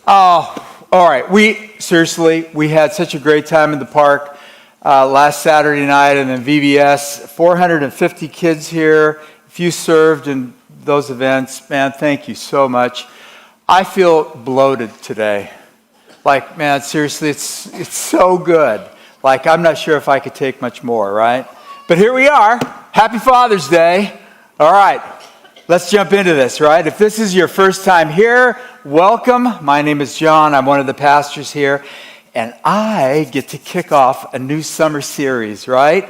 Oh, all right. We had such a great time in the park last Saturday night, and then VBS, 450 kids here. If you served in those events, man, thank you so much. I feel bloated today. Like, man, seriously, it's so good. Like, I'm not sure if I could take much more, right? But here we are. Happy Father's Day. All right. Let's jump into this, right? If this is your first time here, welcome. My name is John. I'm one of the pastors here. And I get to kick off a new summer series, right?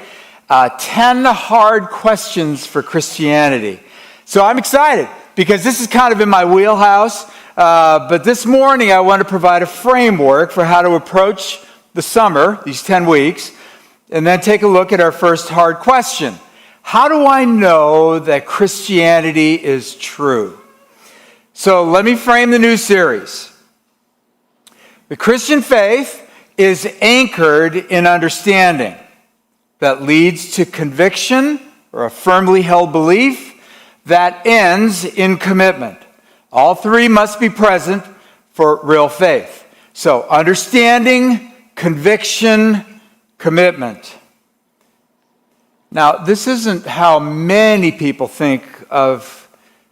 10 hard questions for Christianity. So I'm excited because this is kind of in my wheelhouse. But this morning I want to provide a framework for how to approach the summer, these 10 weeks, and then take a look at our first hard question. How do I know that Christianity is true? So let me frame the new series. The Christian faith is anchored in understanding that leads to conviction or a firmly held belief that ends in commitment. All three must be present for real faith. So understanding, conviction, commitment. Now, this isn't how many people think of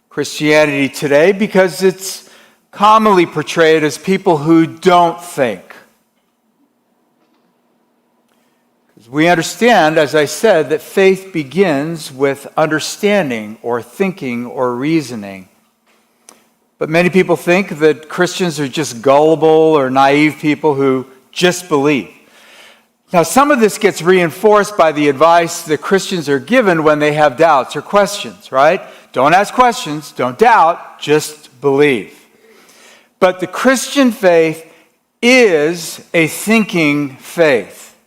Christianity today because it's commonly portrayed as people who don't think. Because we understand, as I said, that faith begins with understanding or thinking or reasoning. But many people think that Christians are just gullible or naive people who just believe. Now, some of this gets reinforced by the advice that Christians are given when they have doubts or questions, right? Don't ask questions, don't doubt, just believe. But the Christian faith is a thinking faith.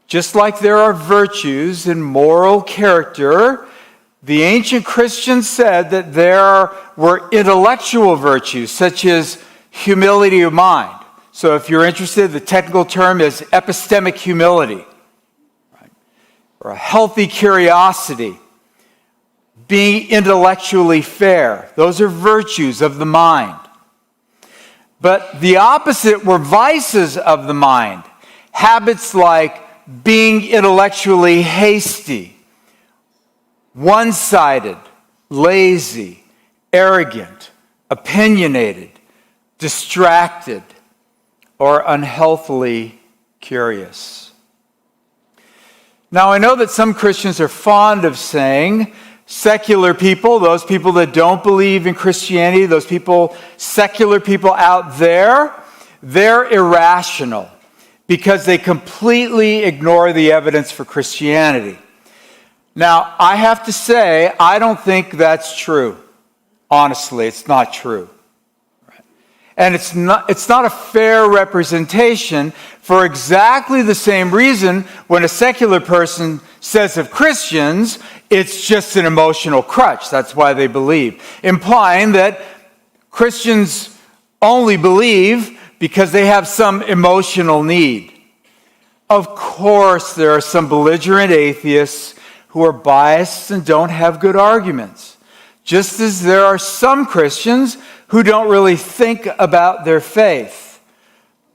Just like there are virtues in moral character, the ancient Christians said that there were intellectual virtues, such as humility of mind. So if you're interested, the technical term is epistemic humility, right? Or a healthy curiosity, being intellectually fair. Those are virtues of the mind. But the opposite were vices of the mind, habits like being intellectually hasty, one-sided, lazy, arrogant, opinionated, distracted, or unhealthily curious. Now, I know that some Christians are fond of saying secular people, those people that don't believe in Christianity, those people, secular people out there, they're irrational because they completely ignore the evidence for Christianity. Now, I have to say, I don't think that's true. Honestly, it's not true. And it's not a fair representation for exactly the same reason when a secular person says of Christians, it's just an emotional crutch. That's why they believe. Implying that Christians only believe because they have some emotional need. Of course, there are some belligerent atheists who are biased and don't have good arguments. Just as there are some Christians who don't really think about their faith.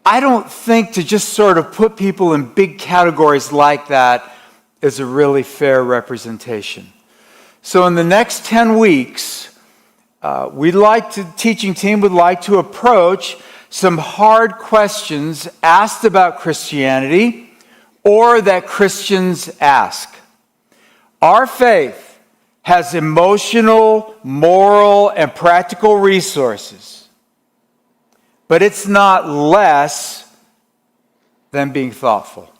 I don't think to just sort of put people in big categories like that is a really fair representation. So in the next 10 weeks, the teaching team would like to approach some hard questions asked about Christianity or that Christians ask. Our faith has emotional, moral, and practical resources. But it's not less than being thoughtful.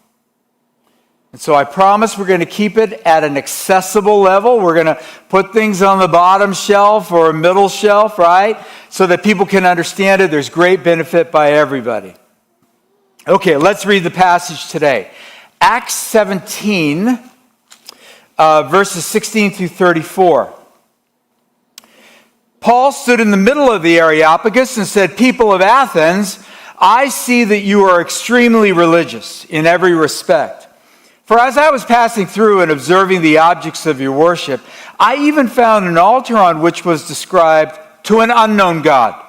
And so I promise we're going to keep it at an accessible level. We're going to put things on the bottom shelf or middle shelf, right? So that people can understand it. There's great benefit by everybody. Okay, let's read the passage today. Acts 17, verses 16 through 34. Paul stood in the middle of the Areopagus and said, "People of Athens, I see that you are extremely religious in every respect. For as I was passing through and observing the objects of your worship, I even found an altar on which was described to an unknown God.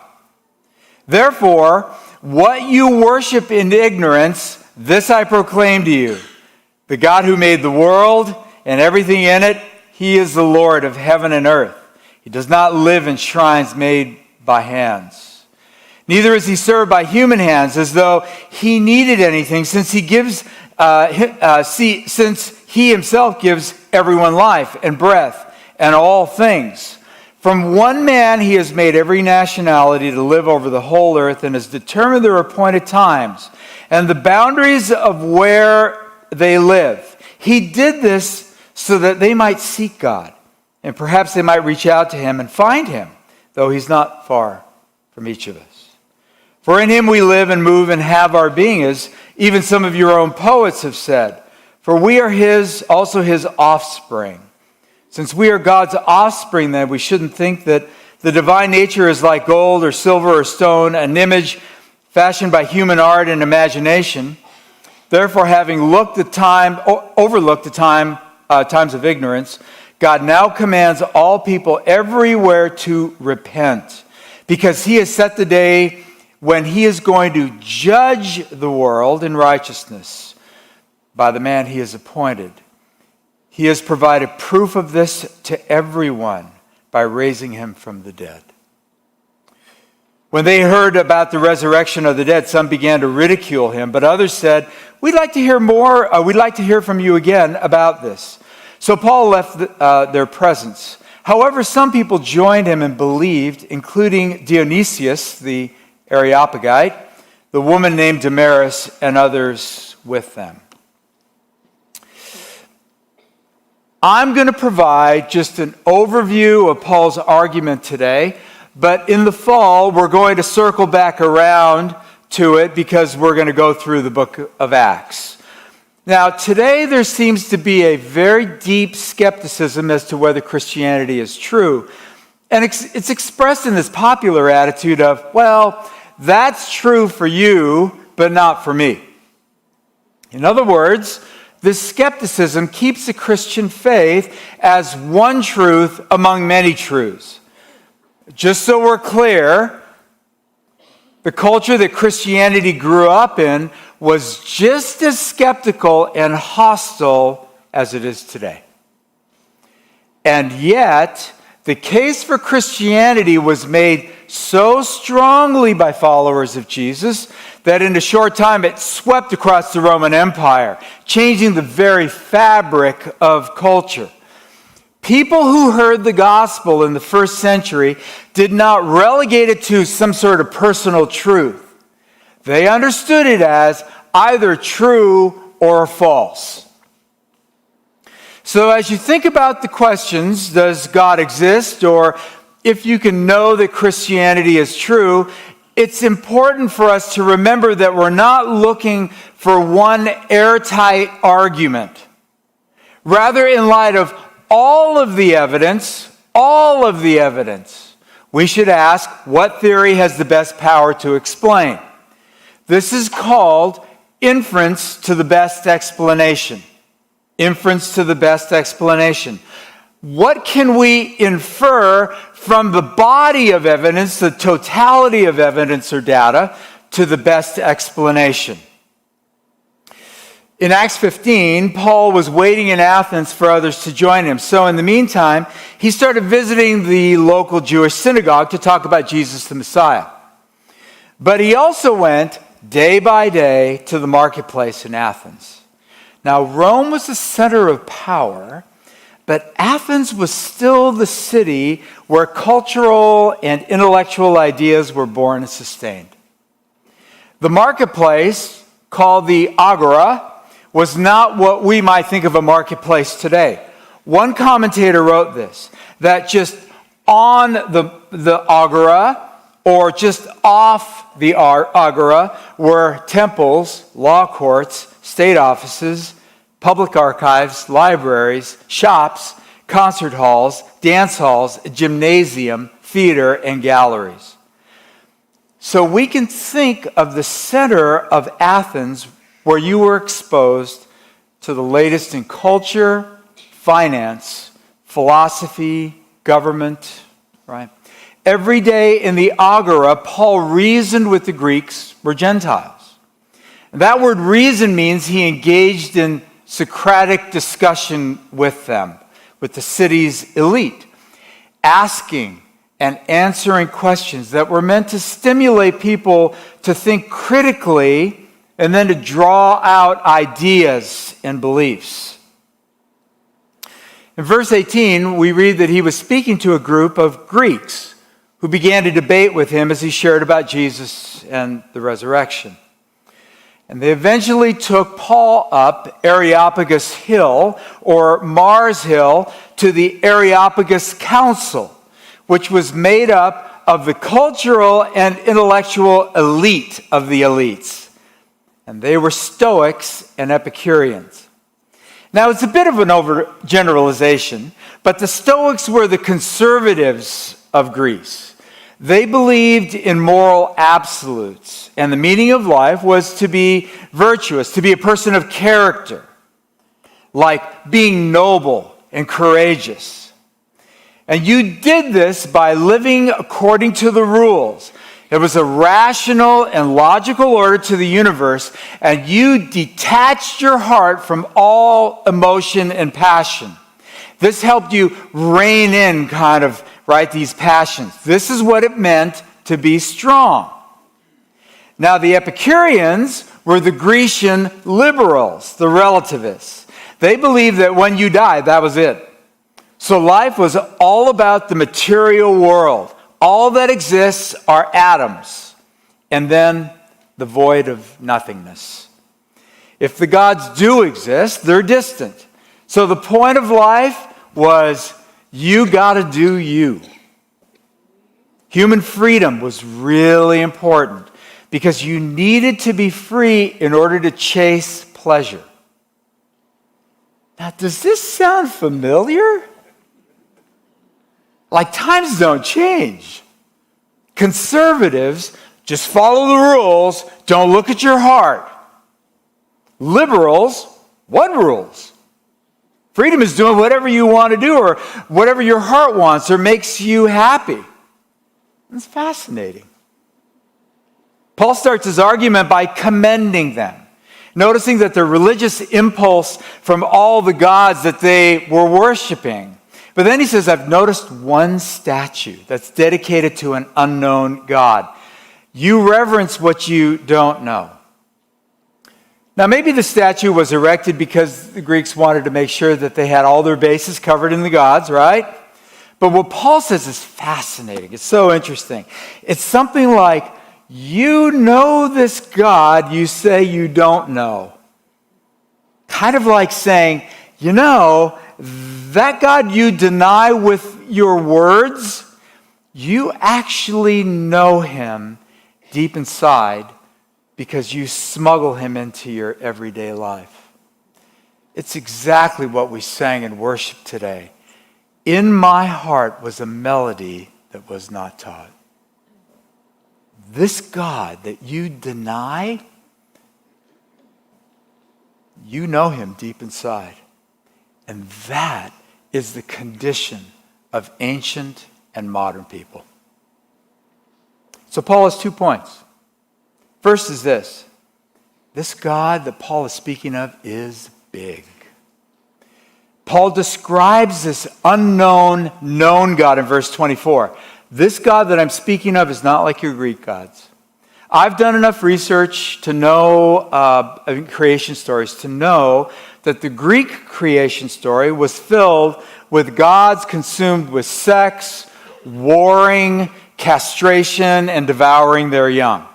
Therefore, what you worship in ignorance, this I proclaim to you. The God who made the world and everything in it, he is the Lord of heaven and earth. He does not live in shrines made by hands. Neither is he served by human hands as though he needed anything, since he himself gives everyone life and breath and all things. From one man he has made every nationality to live over the whole earth and has determined their appointed times and the boundaries of where they live. He did this so that they might seek God, and perhaps they might reach out to him and find him, though he's not far from each of us. For in him we live and move and have our being, as even some of your own poets have said. For we are also his offspring. Since we are God's offspring, then we shouldn't think that the divine nature is like gold or silver or stone, an image fashioned by human art and imagination. Therefore, having overlooked the times of ignorance, God now commands all people everywhere to repent, because he has set the day when he is going to judge the world in righteousness by the man he has appointed. He has provided proof of this to everyone by raising him from the dead. When they heard about the resurrection of the dead, some began to ridicule him, but others said, we'd like to hear more. We'd like to hear from you again about this. So Paul left their presence. However, some people joined him and believed, including Dionysius, the Areopagite, the woman named Damaris, and others with them. I'm going to provide just an overview of Paul's argument today, but in the fall, we're going to circle back around to it because we're going to go through the book of Acts. Now, today there seems to be a very deep skepticism as to whether Christianity is true. And it's expressed in this popular attitude of, well, that's true for you, but not for me. In other words, this skepticism keeps the Christian faith as one truth among many truths. Just so we're clear, the culture that Christianity grew up in was just as skeptical and hostile as it is today. And yet, the case for Christianity was made so strongly by followers of Jesus that in a short time it swept across the Roman Empire, changing the very fabric of culture. People who heard the gospel in the first century did not relegate it to some sort of personal truth. They understood it as either true or false. So as you think about the questions, does God exist, or if you can know that Christianity is true, it's important for us to remember that we're not looking for one airtight argument. Rather, in light of all of the evidence, we should ask what theory has the best power to explain. This is called inference to the best explanation. Inference to the best explanation. What can we infer from the body of evidence, the totality of evidence or data, to the best explanation? In Acts 15, Paul was waiting in Athens for others to join him. So in the meantime, he started visiting the local Jewish synagogue to talk about Jesus the Messiah. But he also went day by day to the marketplace in Athens. Now, Rome was the center of power, but Athens was still the city where cultural and intellectual ideas were born and sustained. The marketplace, called the Agora, was not what we might think of a marketplace today. One commentator wrote this, that just on the Agora, or just off the Agora, were temples, law courts, state offices, public archives, libraries, shops, concert halls, dance halls, a gymnasium, theater, and galleries. So we can think of the center of Athens where you were exposed to the latest in culture, finance, philosophy, government, right? Every day in the Agora, Paul reasoned with the Greeks were Gentiles. And that word reason means he engaged in Socratic discussion with them, with the city's elite, asking and answering questions that were meant to stimulate people to think critically and then to draw out ideas and beliefs. In verse 18, we read that he was speaking to a group of Greeks who began to debate with him as he shared about Jesus and the resurrection. And they eventually took Paul up Areopagus Hill, or Mars Hill, to the Areopagus Council, which was made up of the cultural and intellectual elite of the elites. And they were Stoics and Epicureans. Now, it's a bit of an overgeneralization, but the Stoics were the conservatives of Greece. They believed in moral absolutes, and the meaning of life was to be virtuous, to be a person of character, like being noble and courageous. And you did this by living according to the rules. There was a rational and logical order to the universe, and you detached your heart from all emotion and passion. This helped you rein in these passions. This is what it meant to be strong. Now, the Epicureans were the Grecian liberals, the relativists. They believed that when you died, that was it. So life was all about the material world. All that exists are atoms, and then the void of nothingness. If the gods do exist, they're distant. So the point of life was, you got to do you. Human freedom was really important because you needed to be free in order to chase pleasure. Now, does this sound familiar? Like, times don't change. Conservatives just follow the rules, don't look at your heart. Liberals, what rules? Freedom is doing whatever you want to do or whatever your heart wants or makes you happy. It's fascinating. Paul starts his argument by commending them, noticing that the religious impulse from all the gods that they were worshiping. But then he says, I've noticed one statue that's dedicated to an unknown God. You reverence what you don't know. Now, maybe the statue was erected because the Greeks wanted to make sure that they had all their bases covered in the gods, right? But what Paul says is fascinating. It's so interesting. It's something like, you know this God you say you don't know. Kind of like saying, you know, that God you deny with your words, you actually know him deep inside because you smuggle him into your everyday life. It's exactly what we sang in worship today. In my heart was a melody that was not taught. This God that you deny, you know him deep inside. And that is the condition of ancient and modern people. So Paul has 2 points. First is this. This God that Paul is speaking of is big. Paul describes this unknown, known God in verse 24. This God that I'm speaking of is not like your Greek gods. I've done enough research to know creation stories to know that the Greek creation story was filled with gods consumed with sex, warring, castration, and devouring their young.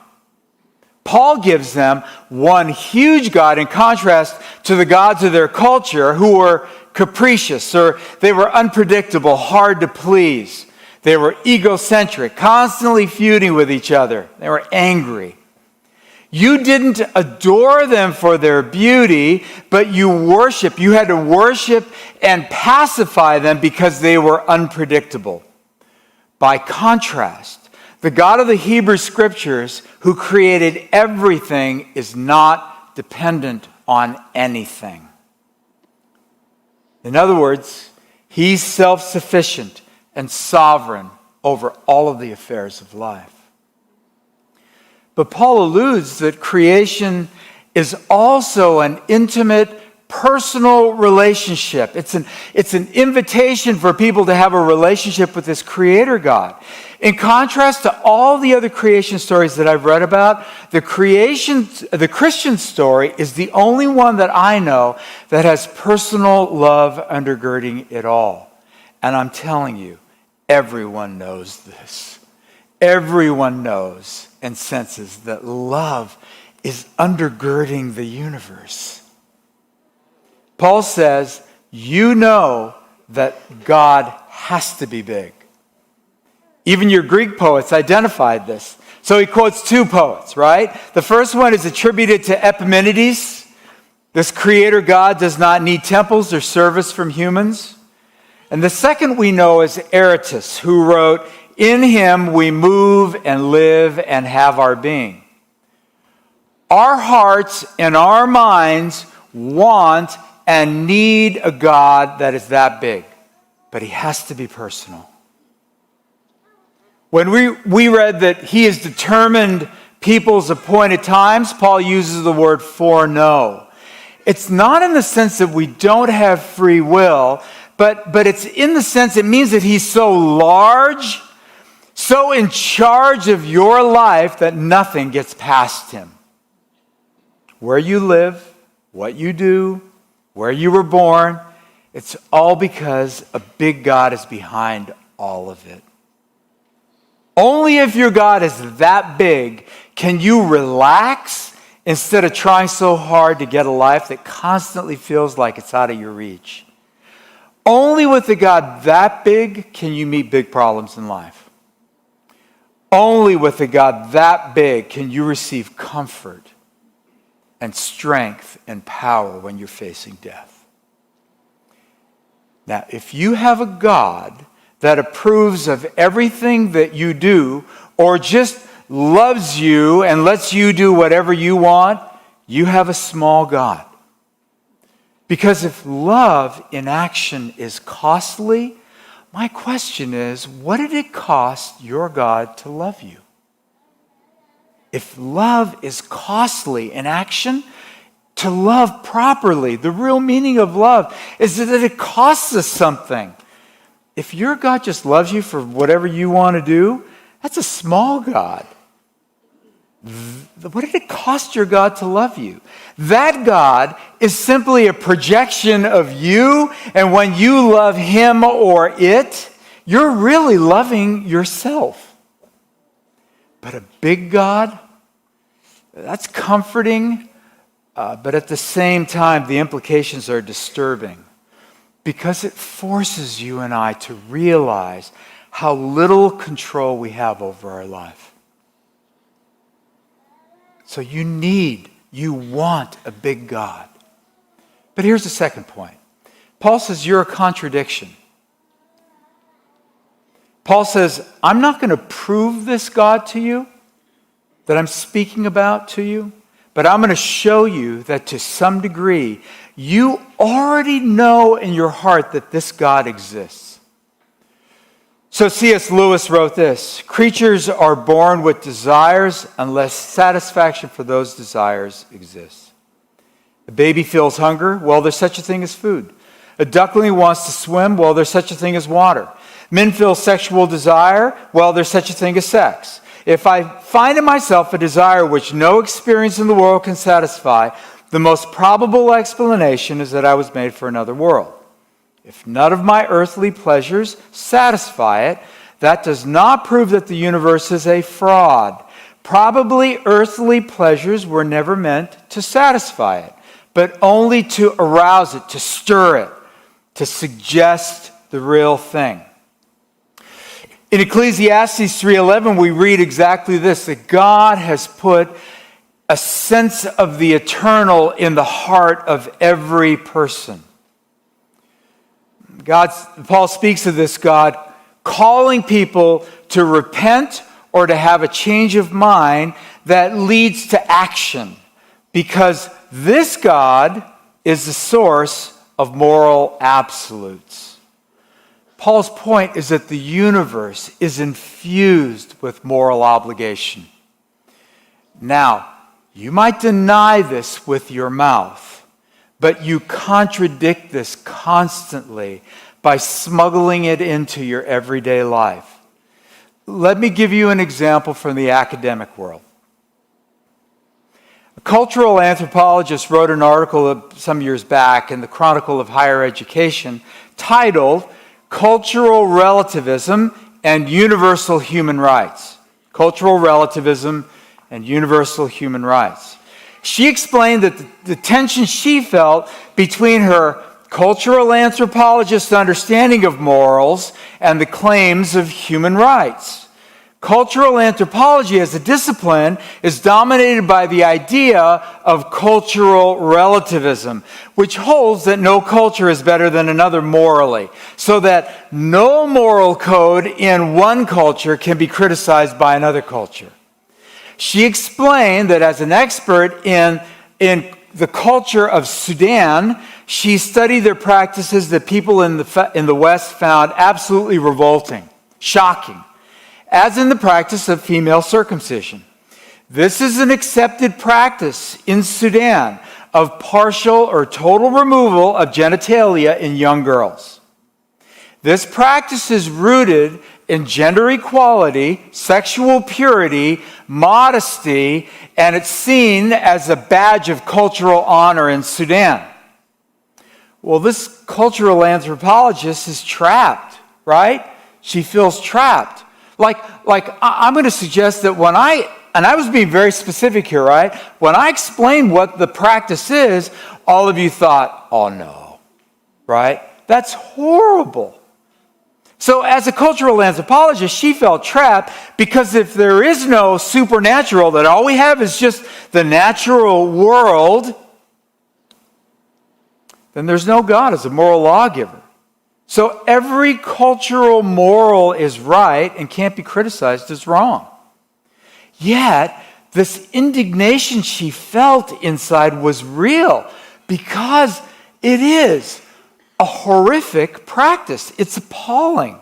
Paul gives them one huge God in contrast to the gods of their culture who were capricious, or they were unpredictable, hard to please. They were egocentric, constantly feuding with each other. They were angry. You didn't adore them for their beauty, but you had to worship and pacify them because they were unpredictable. By contrast, the God of the Hebrew Scriptures, who created everything, is not dependent on anything. In other words, he's self-sufficient and sovereign over all of the affairs of life. But Paul alludes that creation is also an intimate, personal relationship. It's an invitation for people to have a relationship with this Creator God. In contrast to all the other creation stories that I've read about, the Christian story is the only one that I know that has personal love undergirding it all. And I'm telling you, everyone knows this. Everyone knows and senses that love is undergirding the universe. Paul says, you know that God has to be big. Even your Greek poets identified this. So he quotes two poets, right? The first one is attributed to Epimenides. This creator God does not need temples or service from humans. And the second we know is Areopagus, who wrote, in him we move and live and have our being. Our hearts and our minds want and need a God that is that big, but he has to be personal. When we read that he has determined people's appointed times, Paul uses the word foreknow. It's not in the sense that we don't have free will, but it's in the sense it means that he's so large, so in charge of your life that nothing gets past him. Where you live, what you do, where you were born, it's all because a big God is behind all of it. Only if your God is that big can you relax instead of trying so hard to get a life that constantly feels like it's out of your reach. Only with a God that big can you meet big problems in life. Only with a God that big can you receive comfort and strength and power when you're facing death. Now, if you have a God that approves of everything that you do, or just loves you and lets you do whatever you want, you have a small God. Because if love in action is costly, my question is, what did it cost your God to love you? If love is costly in action, to love properly, the real meaning of love is that it costs us something. If your God just loves you for whatever you want to do, that's a small God. What did it cost your God to love you? That God is simply a projection of you, and when you love him or it, you're really loving yourself. But a big God, that's comforting, but at the same time, the implications are disturbing. Because it forces you and I to realize how little control we have over our life. So you want a big God. But here's the second point. Paul says you're a contradiction. Paul says, I'm not going to prove this God to you that I'm speaking about to you, but I'm going to show you that to some degree, you already know in your heart that this God exists. So C.S. Lewis wrote this: creatures are born with desires unless satisfaction for those desires exists. A baby feels hunger. Well, there's such a thing as food. A duckling wants to swim. Well, there's such a thing as water. Men feel sexual desire. Well, there's such a thing as sex. If I find in myself a desire which no experience in the world can satisfy, the most probable explanation is that I was made for another world. If none of my earthly pleasures satisfy it, that does not prove that the universe is a fraud. Probably earthly pleasures were never meant to satisfy it, but only to arouse it, to stir it, to suggest the real thing. In Ecclesiastes 3:11, we read exactly this, that God has put a sense of the eternal in the heart of every person. Paul speaks of this God calling people to repent or to have a change of mind that leads to action, because this God is the source of moral absolutes. Paul's point is that the universe is infused with moral obligation. Now, you might deny this with your mouth, but you contradict this constantly by smuggling it into your everyday life. Let me give you an example from the academic world. A cultural anthropologist wrote an article some years back in the Chronicle of Higher Education titled Cultural Relativism and Universal Human Rights. Cultural Relativism and Universal Human Rights. She explained that the tension she felt between her cultural anthropologist's understanding of morals and the claims of human rights. Cultural anthropology as a discipline is dominated by the idea of cultural relativism, which holds that no culture is better than another morally, so that no moral code in one culture can be criticized by another culture. She explained that as an expert in the culture of Sudan, she studied their practices that people in the West found absolutely revolting, shocking, as in the practice of female circumcision. This is an accepted practice in Sudan of partial or total removal of genitalia in young girls. This practice is rooted in gender equality, sexual purity, modesty, and it's seen as a badge of cultural honor in Sudan. Well, this cultural anthropologist is trapped, right? She feels trapped. Like I'm going to suggest that and I was being very specific here, right? When I explained what the practice is, all of you thought, oh no, right? That's horrible. So as a cultural anthropologist, she felt trapped because if there is no supernatural, that all we have is just the natural world, then there's no God as a moral lawgiver. So every cultural moral is right and can't be criticized as wrong. Yet, this indignation she felt inside was real because it is a horrific practice. It's appalling.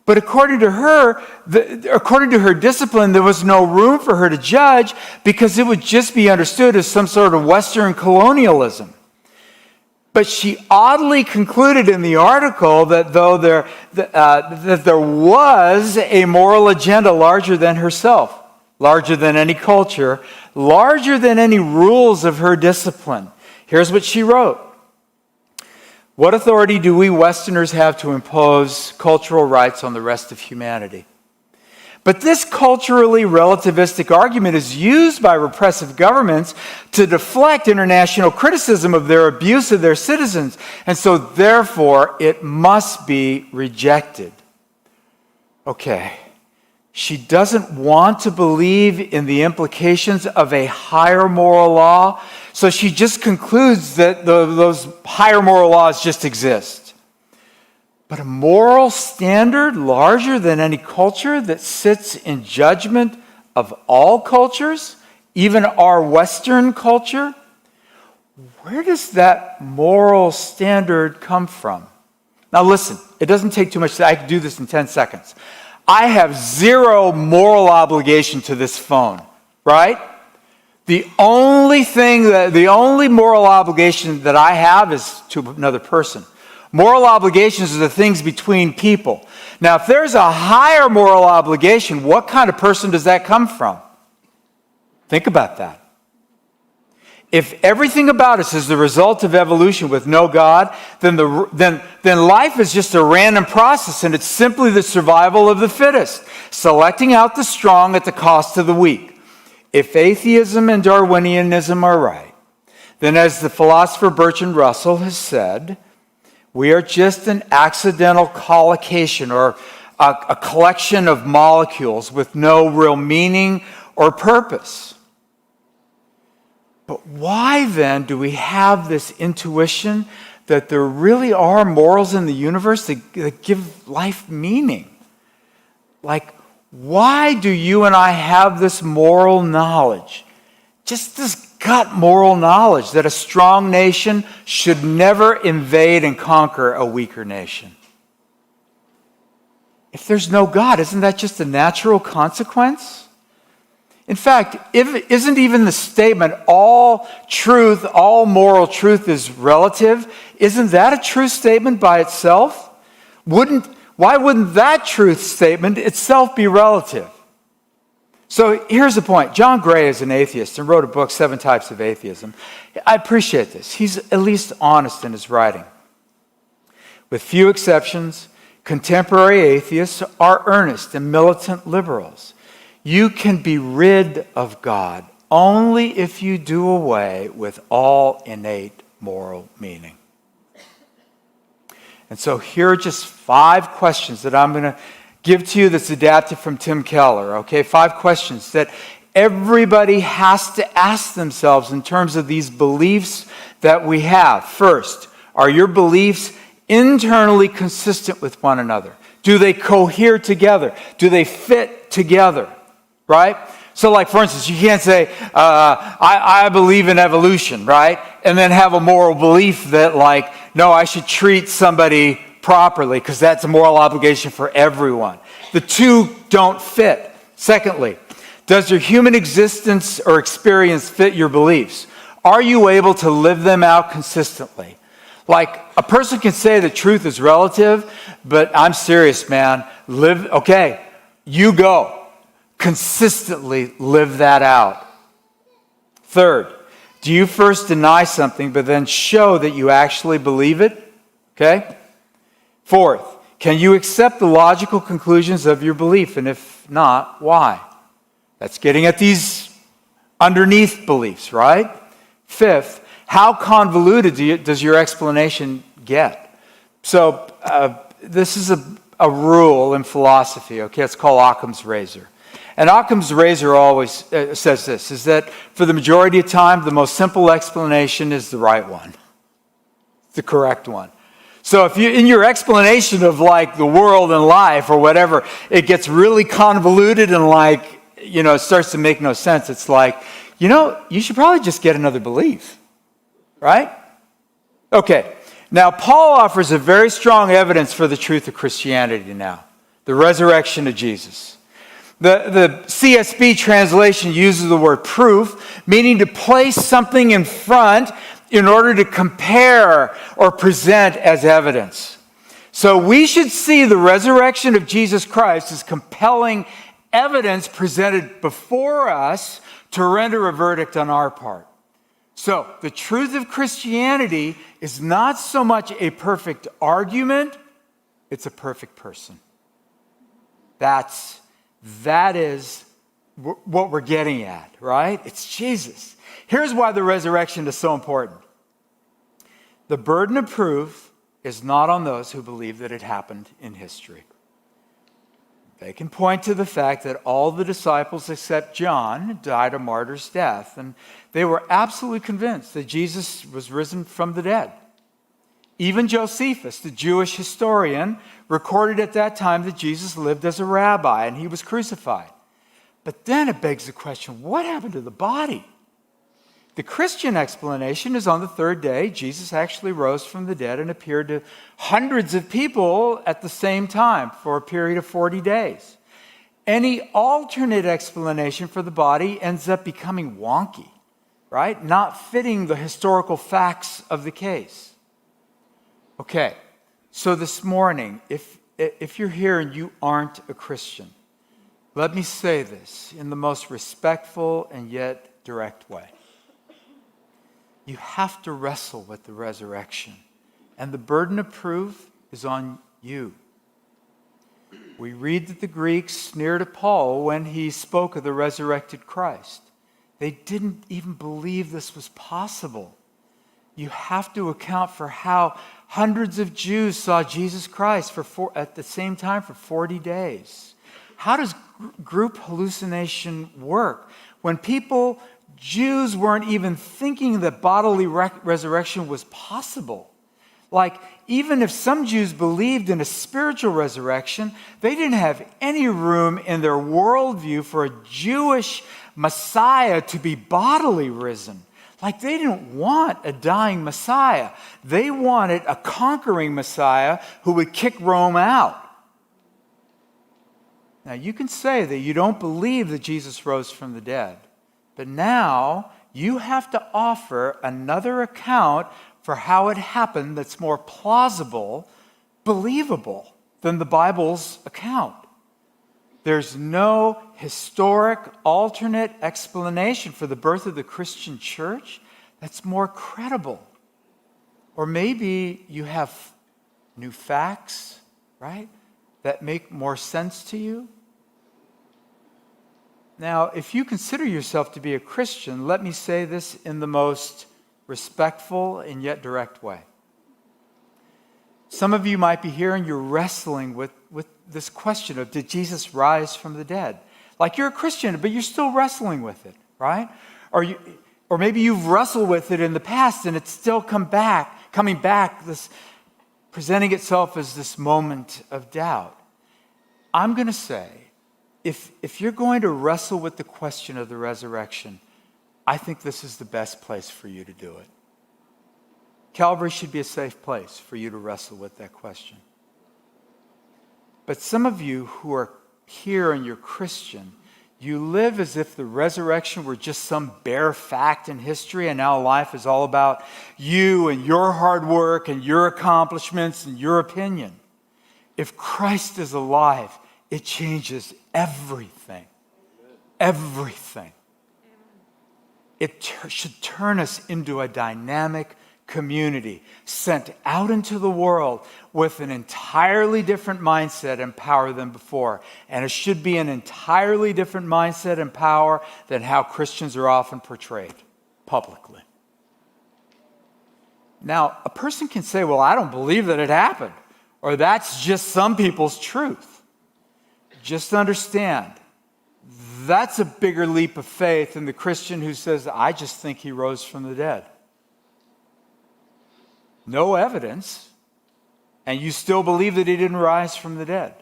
But according to her discipline, there was no room for her to judge because it would just be understood as some sort of Western colonialism. But she oddly concluded in the article that that there was a moral agenda larger than herself, larger than any culture, larger than any rules of her discipline. Here's what she wrote. What authority do we Westerners have to impose cultural rights on the rest of humanity? But this culturally relativistic argument is used by repressive governments to deflect international criticism of their abuse of their citizens, and so therefore it must be rejected. Okay, she doesn't want to believe in the implications of a higher moral law, so she just concludes that those higher moral laws just exist. But a moral standard larger than any culture that sits in judgment of all cultures, even our Western culture, where does that moral standard come from? Now listen, it doesn't take too much. I can do this in 10 seconds. I have zero moral obligation to this phone, right? The only moral obligation that I have is to another person. Moral obligations are the things between people. Now, if there's a higher moral obligation, what kind of person does that come from? Think about that. If everything about us is the result of evolution with no God, then life is just a random process, and it's simply the survival of the fittest, selecting out the strong at the cost of the weak. If atheism and Darwinianism are right, then as the philosopher Bertrand Russell has said, we are just an accidental collocation or a collection of molecules with no real meaning or purpose. But why then do we have this intuition that there really are morals in the universe that give life meaning? Like, why do you and I have this moral knowledge? Just this gut moral knowledge that a strong nation should never invade and conquer a weaker nation. if there's no God, isn't that just a natural consequence? In fact, isn't even the statement, all truth, all moral truth is relative, isn't that a true statement by itself? Why wouldn't that truth statement itself be relative? So here's the point. John Gray is an atheist and wrote a book, 7 Types of Atheism. I appreciate this. He's at least honest in his writing. With few exceptions, contemporary atheists are earnest and militant liberals. You can be rid of God only if you do away with all innate moral meaning. And so here are just 5 questions that I'm going to give to you that's adapted from Tim Keller. Okay, 5 questions that everybody has to ask themselves in terms of these beliefs that we have. First, are your beliefs internally consistent with one another? Do they cohere together? Do they fit together? Right? So like, for instance, you can't say, I believe in evolution, right? And then have a moral belief that like, no, I should treat somebody properly because that's a moral obligation for everyone. The two don't fit. Secondly, does your human existence or experience fit your beliefs? Are you able to live them out consistently? Like, a person can say the truth is relative, but I'm serious, man. You go. Consistently live that out. Third, do you first deny something, but then show that you actually believe it? Okay? Fourth, can you accept the logical conclusions of your belief? And if not, why? That's getting at these underneath beliefs, right? Fifth, how convoluted does your explanation get? So this is a rule in philosophy, okay? It's called Occam's razor. And Occam's razor always says this, is that for the majority of time, the most simple explanation is the right one. The correct one. So if you, in your explanation of like the world and life or whatever, it gets really convoluted and like, it starts to make no sense. It's like, you should probably just get another belief. Right? Okay. Now, Paul offers a very strong evidence for the truth of Christianity now. The resurrection of Jesus. The CSB translation uses the word proof, meaning to place something in front in order to compare or present as evidence. So we should see the resurrection of Jesus Christ as compelling evidence presented before us to render a verdict on our part. So the truth of Christianity is not so much a perfect argument, it's a perfect person. That is what we're getting at, right? It's Jesus. Here's why the resurrection is so important. The burden of proof is not on those who believe that it happened in history. They can point to the fact that all the disciples except John died a martyr's death, and they were absolutely convinced that Jesus was risen from the dead. Even Josephus, the Jewish historian, recorded at that time that Jesus lived as a rabbi and he was crucified. But then it begs the question, what happened to the body? The Christian explanation is on the 3rd day, Jesus actually rose from the dead and appeared to hundreds of people at the same time for a period of 40 days. Any alternate explanation for the body ends up becoming wonky, right? Not fitting the historical facts of the case. Okay, so this morning, if you're here and you aren't a Christian, let me say this in the most respectful and yet direct way. You have to wrestle with the resurrection, and the burden of proof is on you. We read that the Greeks sneered at Paul when he spoke of the resurrected Christ. They didn't even believe this was possible. You have to account for how hundreds of Jews saw Jesus Christ at the same time for 40 days. How does group hallucination work? When Jews weren't even thinking that bodily resurrection was possible. Like, even if some Jews believed in a spiritual resurrection, they didn't have any room in their worldview for a Jewish Messiah to be bodily risen. Like, they didn't want a dying Messiah. They wanted a conquering Messiah who would kick Rome out. Now, you can say that you don't believe that Jesus rose from the dead, but now you have to offer another account for how it happened that's more plausible, believable than the Bible's account. There's no historic alternate explanation for the birth of the Christian church that's more credible. Or maybe you have new facts, right, that make more sense to you. Now, if you consider yourself to be a Christian, let me say this in the most respectful and yet direct way. Some of you might be here and you're wrestling with this question of, did Jesus rise from the dead? Like, you're a Christian, but you're still wrestling with it, right? Or maybe you've wrestled with it in the past and it's still coming back, this presenting itself as this moment of doubt. I'm going to say, if you're going to wrestle with the question of the resurrection, I think this is the best place for you to do it. Calvary should be a safe place for you to wrestle with that question. But some of you who are here and you're Christian, you live as if the resurrection were just some bare fact in history, and now life is all about you and your hard work and your accomplishments and your opinion. If Christ is alive, it changes everything. Everything. It should turn us into a dynamic community sent out into the world with an entirely different mindset and power than before. And it should be an entirely different mindset and power than how Christians are often portrayed publicly. Now, a person can say, well, I don't believe that it happened, or that's just some people's truth. Just understand, that's a bigger leap of faith than the Christian who says, I just think he rose from the dead. No evidence, and you still believe that he didn't rise from the dead.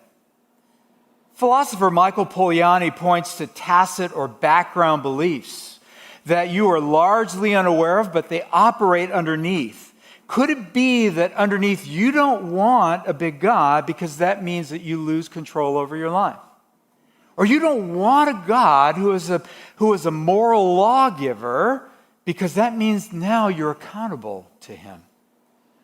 Philosopher Michael Poliani points to tacit or background beliefs that you are largely unaware of, but they operate underneath. Could it be that underneath you don't want a big God because that means that you lose control over your life? Or you don't want a God who is a moral lawgiver because that means now you're accountable to him.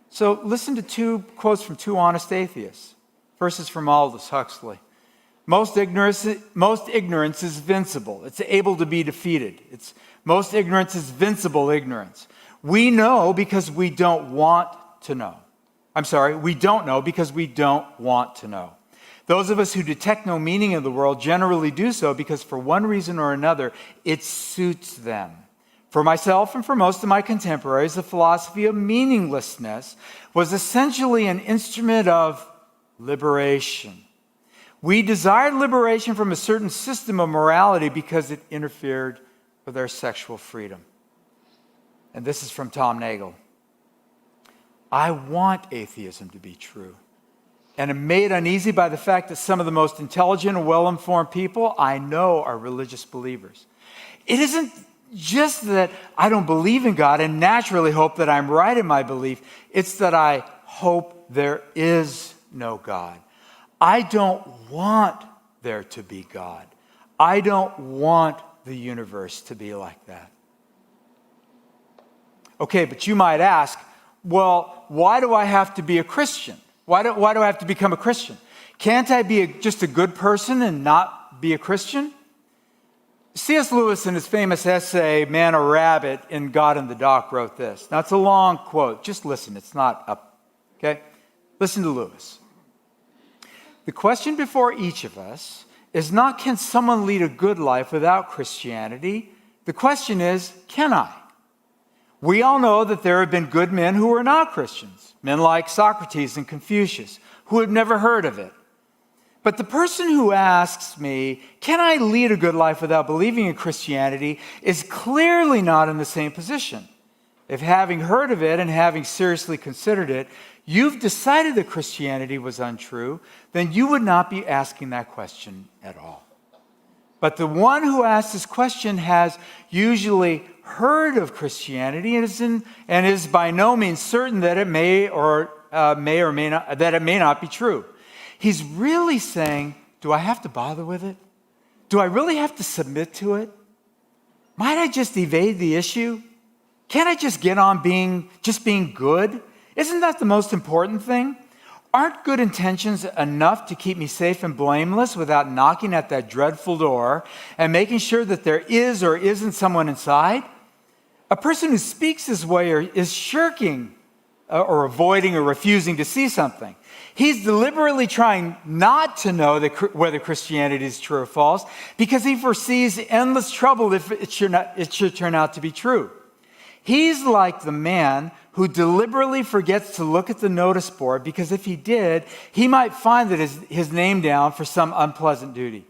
So listen to two quotes from two honest atheists. First is from Aldous Huxley. Most ignorance is vincible. It's able to be defeated. Most ignorance is vincible ignorance. We know because we don't want to know. We don't know because we don't want to know. Those of us who detect no meaning in the world generally do so because for one reason or another, it suits them. For myself and for most of my contemporaries, the philosophy of meaninglessness was essentially an instrument of liberation. We desired liberation from a certain system of morality because it interfered with our sexual freedom. And this is from Tom Nagel. I want atheism to be true. And am made uneasy by the fact that some of the most intelligent and well-informed people I know are religious believers. It isn't just that I don't believe in God and naturally hope that I'm right in my belief. It's that I hope there is no God. I don't want there to be God. I don't want the universe to be like that. Okay, but you might ask, well, why do I have to be a Christian? Why do I have to become a Christian? Can't I be just a good person and not be a Christian? C.S. Lewis, in his famous essay, Man or Rabbit, in God in the Dock, wrote this. Now, it's a long quote. Just listen. It's not up. Okay? Listen to Lewis. The question before each of us is not, can someone lead a good life without Christianity? The question is, can I? We all know that there have been good men who were not Christians, men like Socrates and Confucius, who had never heard of it. But the person who asks me, can I lead a good life without believing in Christianity, is clearly not in the same position. If having heard of it and having seriously considered it, you've decided that Christianity was untrue, then you would not be asking that question at all. But the one who asks this question has usually heard of Christianity and is by no means certain that it may or may not be true. He's really saying, Do I have to bother with it? Do I really have to submit to it? Might I just evade the issue? Can't I just get on being good? Isn't that the most important thing? Aren't good intentions enough to keep me safe and blameless without knocking at that dreadful door and making sure that there is or isn't someone inside? A person who speaks this way is shirking or avoiding or refusing to see something. He's deliberately trying not to know whether Christianity is true or false because he foresees endless trouble if it should turn out to be true. He's like the man who deliberately forgets to look at the notice board because if he did, he might find that his name down for some unpleasant duty.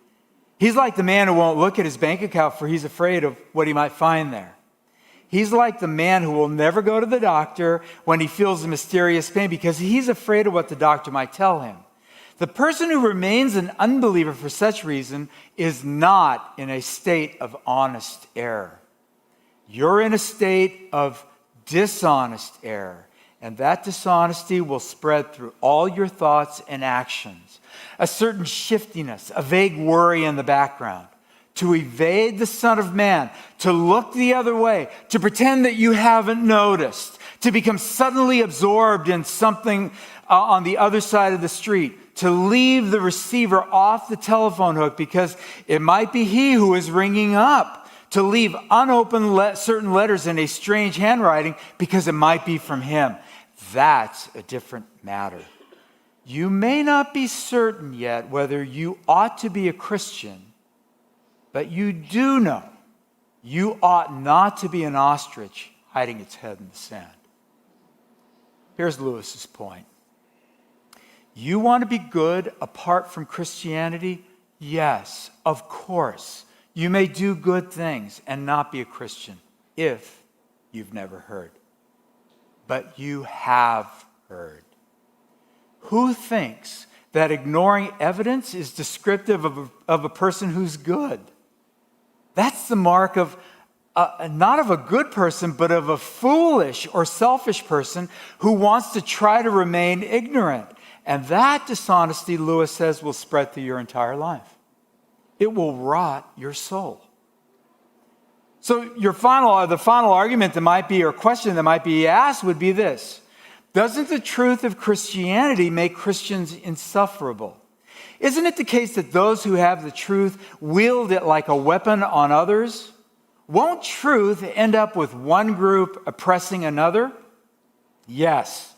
He's like the man who won't look at his bank account for he's afraid of what he might find there. He's like the man who will never go to the doctor when he feels a mysterious pain because he's afraid of what the doctor might tell him. The person who remains an unbeliever for such reason is not in a state of honest error. You're in a state of dishonest error, and that dishonesty will spread through all your thoughts and actions. A certain shiftiness, a vague worry in the background. To evade the Son of Man, to look the other way, to pretend that you haven't noticed, to become suddenly absorbed in something on the other side of the street, to leave the receiver off the telephone hook because it might be he who is ringing up, to leave unopened certain letters in a strange handwriting because it might be from him. That's a different matter. You may not be certain yet whether you ought to be a Christian, but you do know you ought not to be an ostrich hiding its head in the sand. Here's Lewis's point. You want to be good apart from Christianity? Yes, of course. You may do good things and not be a Christian if you've never heard. But you have heard. Who thinks that ignoring evidence is descriptive of a person who's good? That's the mark of, not of a good person, but of a foolish or selfish person who wants to try to remain ignorant. And that dishonesty, Lewis says, will spread through your entire life. It will rot your soul. So the final argument that might be, or question that might be asked would be this. Doesn't the truth of Christianity make Christians insufferable? Isn't it the case that those who have the truth wield it like a weapon on others? Won't truth end up with one group oppressing another? Yes.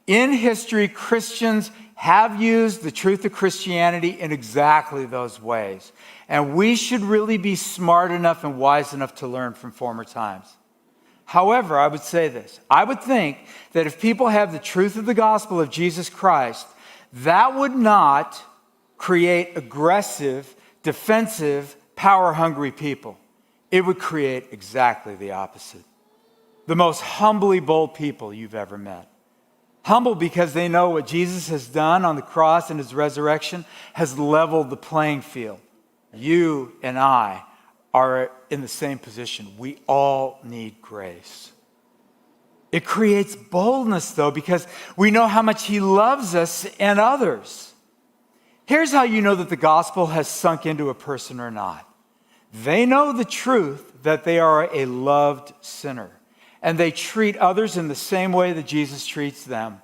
In history, Christians have used the truth of Christianity in exactly those ways. And we should really be smart enough and wise enough to learn from former times. However, I would say this. I would think that if people have the truth of the gospel of Jesus Christ, that would not create aggressive, defensive, power-hungry people. It would create exactly the opposite. The most humbly bold people you've ever met. Humble because they know what Jesus has done on the cross and his resurrection has leveled the playing field. You and I are in the same position. We all need grace. It creates boldness, though, because we know how much he loves us and others. Here's how you know that the gospel has sunk into a person or not. They know the truth that they are a loved sinner, and they treat others in the same way that Jesus treats them.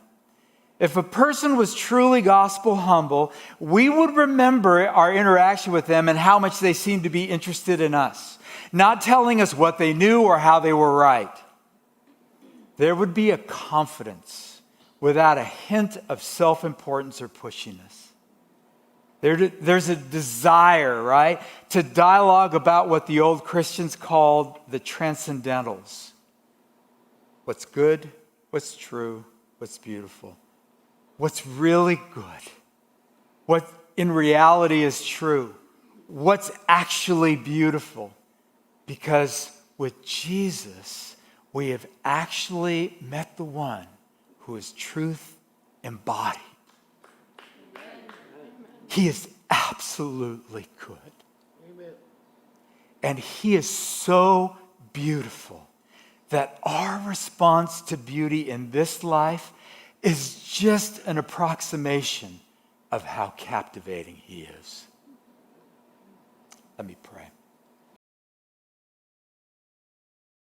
If a person was truly gospel humble, we would remember our interaction with them and how much they seemed to be interested in us, not telling us what they knew or how they were right. There would be a confidence without a hint of self-importance or pushiness. There's a desire, right, to dialogue about what the old Christians called the transcendentals. What's good, what's true, what's beautiful. What's really good, what in reality is true, what's actually beautiful. Because with Jesus, we have actually met the one who is truth embodied. He is absolutely good. Amen. And he is so beautiful that our response to beauty in this life is just an approximation of how captivating he is. Let me pray.